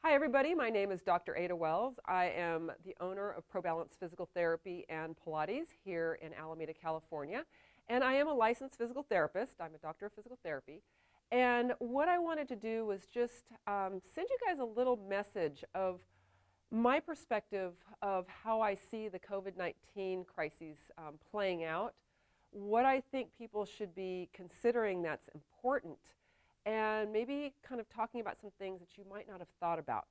Hi, everybody. My name is Dr. Ada Wells. I am the owner of ProBalance Physical Therapy and Pilates here in Alameda, California. And I am a licensed physical therapist. I'm a doctor of physical therapy. And what I wanted to do was just send you guys a little message of my perspective of how I see the COVID-19 crises playing out, what I think people should be considering that's important, and maybe kind of talking about some things that you might not have thought about.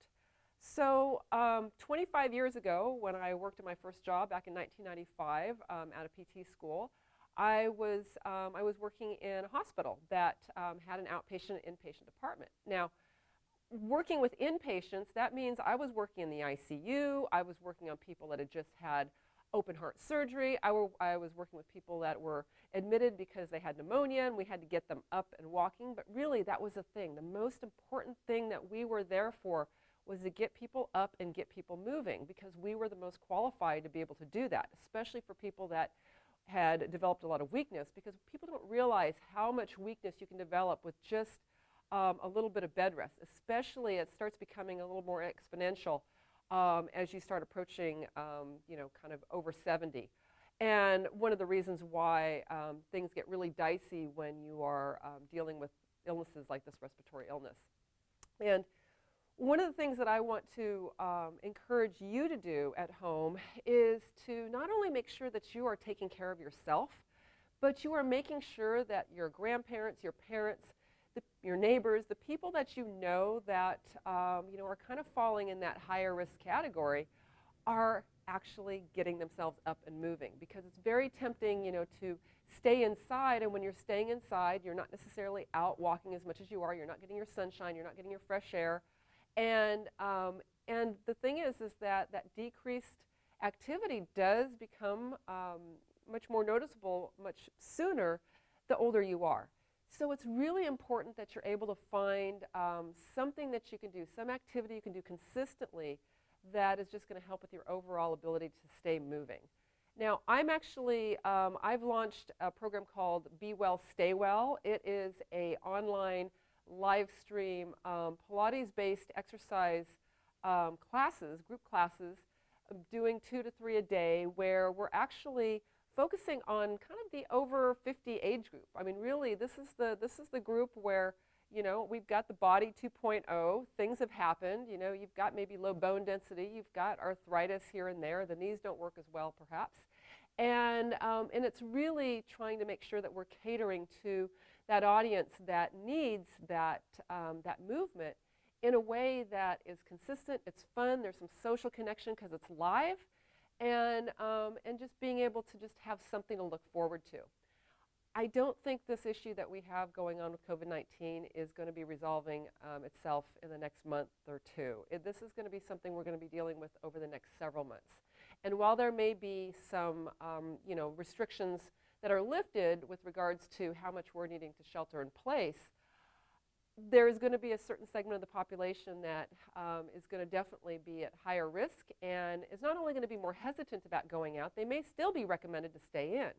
So 25 years ago, when I worked at my first job back in 1995 at a PT school, I was working in a hospital that had an outpatient and inpatient department. Now, working with inpatients, that means I was working in the ICU, I was working on people that had just had open heart surgery, I was working with people that were admitted because they had pneumonia and we had to get them up and walking, but really that was the thing. The most important thing that we were there for was to get people up and get people moving, because we were the most qualified to be able to do that, especially for people that had developed a lot of weakness, because people don't realize how much weakness you can develop with just a little bit of bed rest. Especially it starts becoming a little more exponential as you start approaching, kind of over 70. And one of the reasons why things get really dicey when you are dealing with illnesses like this respiratory illness. And one of the things that I want to encourage you to do at home is to not only make sure that you are taking care of yourself, but you are making sure that your grandparents, your parents, your neighbors, the people that you know that are kind of falling in that higher risk category, are actually getting themselves up and moving. Because it's very tempting, to stay inside, and when you're staying inside, you're not necessarily out walking as much as you are. You're not getting your sunshine. You're not getting your fresh air. And the thing is that decreased activity does become much more noticeable much sooner the older you are. So it's really important that you're able to find something that you can do, some activity you can do consistently that is just going to help with your overall ability to stay moving. Now, I've launched a program called Be Well, Stay Well. It is an online live stream Pilates-based exercise classes, group classes, doing 2 to 3 a day, where we're actually focusing on kind of the over 50 age group. I mean, really, this is the group where, we've got the body 2.0. Things have happened. You've got maybe low bone density. You've got arthritis here and there. The knees don't work as well, perhaps. And it's really trying to make sure that we're catering to that audience that needs that movement in a way that is consistent. It's fun. There's some social connection because it's live. And just being able to just have something to look forward to. I don't think this issue that we have going on with COVID-19 is going to be resolving itself in the next month or two. This is going to be something we're going to be dealing with over the next several months. And while there may be some restrictions that are lifted with regards to how much we're needing to shelter in place, there is going to be a certain segment of the population that is going to definitely be at higher risk and is not only going to be more hesitant about going out, they may still be recommended to stay in.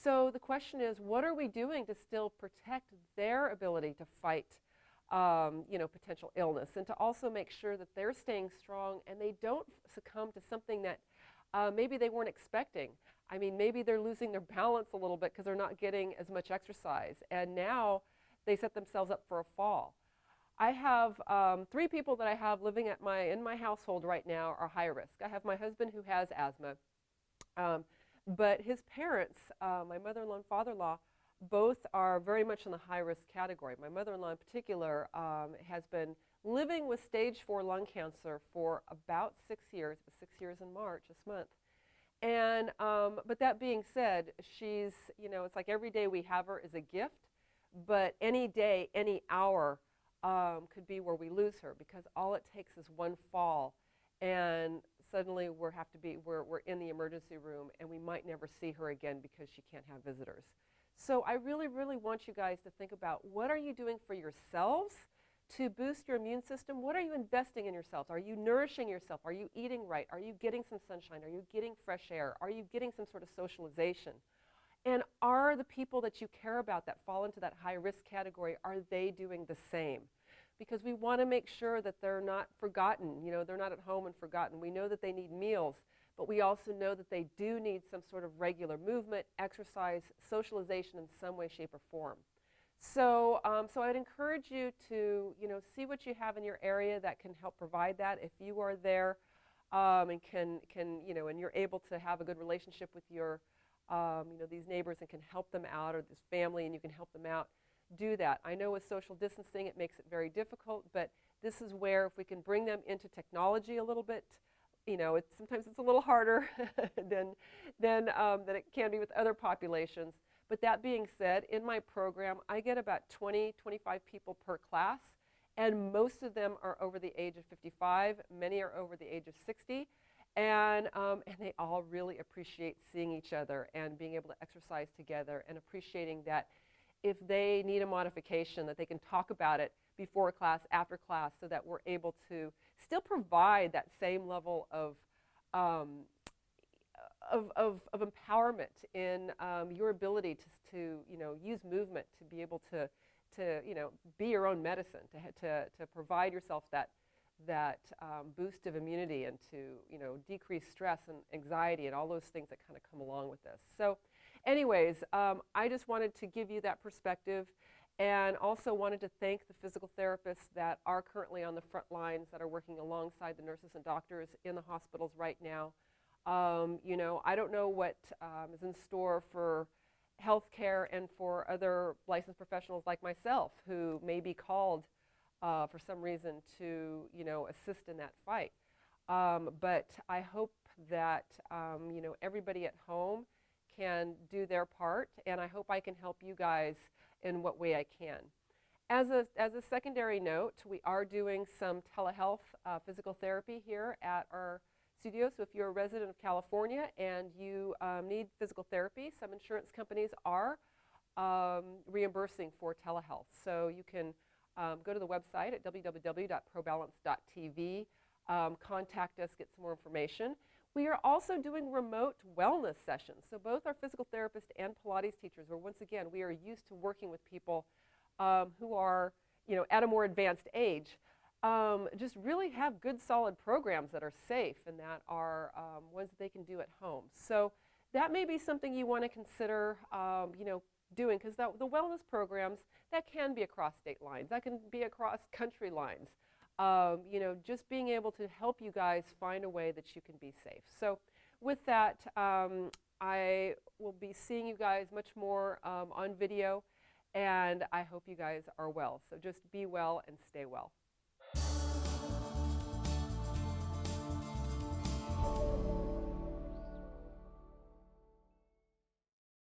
So the question is, what are we doing to still protect their ability to fight potential illness, and to also make sure that they're staying strong and they don't succumb to something that maybe they weren't expecting. I mean, maybe they're losing their balance a little bit because they're not getting as much exercise, and now they set themselves up for a fall. I have 3 people that I have living in my household right now are high risk. I have my husband who has asthma, but his parents, my mother-in-law and father-in-law, both are very much in the high risk category. My mother-in-law in particular has been living with stage 4 lung cancer for about 6 years. It was 6 years in March this month. And but that being said, she's, it's like every day we have her is a gift. But any day, any hour could be where we lose her, because all it takes is one fall, and suddenly we're in the emergency room, and we might never see her again because she can't have visitors. So I really, really want you guys to think about, what are you doing for yourselves to boost your immune system? What are you investing in yourselves? Are you nourishing yourself? Are you eating right? Are you getting some sunshine? Are you getting fresh air? Are you getting some sort of socialization? And are the people that you care about that fall into that high risk category, are they doing the same? because we want to make sure that they're not forgotten. You know, they're not at home and forgotten. We know that they need meals, but we also know that they do need some sort of regular movement, exercise, socialization in some way, shape, or form. So, so I'd encourage you to, you know, see what you have in your area that can help provide that. If you are there and you know, and you're able to have a good relationship with your, you know, these neighbors and can help them out, or this family and you can help them out, do that. I know with social distancing it makes it very difficult, but this is where if we can bring them into technology a little bit, you know, sometimes it's a little harder than it can be with other populations. But that being said, in my program, I get about 20, 25 people per class, and most of them are over the age of 55. Many are over the age of 60, and they all really appreciate seeing each other and being able to exercise together and appreciating that if they need a modification, that they can talk about it before class, after class, so that we're able to still provide that same level of empowerment in your ability to you know, use movement to be able to you know, be your own medicine, to provide yourself that boost of immunity and to, you know, decrease stress and anxiety and all those things that kind of come along with this. So anyways, I just wanted to give you that perspective, and also wanted to thank the physical therapists that are currently on the front lines, that are working alongside the nurses and doctors in the hospitals right now. You know, I don't know what is in store for healthcare and for other licensed professionals like myself who may be called for some reason to, you know, assist in that fight. But I hope that, you know, everybody at home can do their part, and I hope I can help you guys in what way I can. As a secondary note, we are doing some telehealth physical therapy here at our studio. So if you're a resident of California and you need physical therapy, some insurance companies are reimbursing for telehealth. So you can go to the website at www.probalance.tv, contact us, get some more information. We are also doing remote wellness sessions. So both our physical therapist and Pilates teachers, or once again, we are used to working with people who are, you know, at a more advanced age, just really have good solid programs that are safe and that are ones that they can do at home. So that may be something you want to consider, you know, doing, because the wellness programs, that can be across state lines, that can be across country lines. You know, just being able to help you guys find a way that you can be safe. So with that, I will be seeing you guys much more on video, and I hope you guys are well. So just be well and stay well.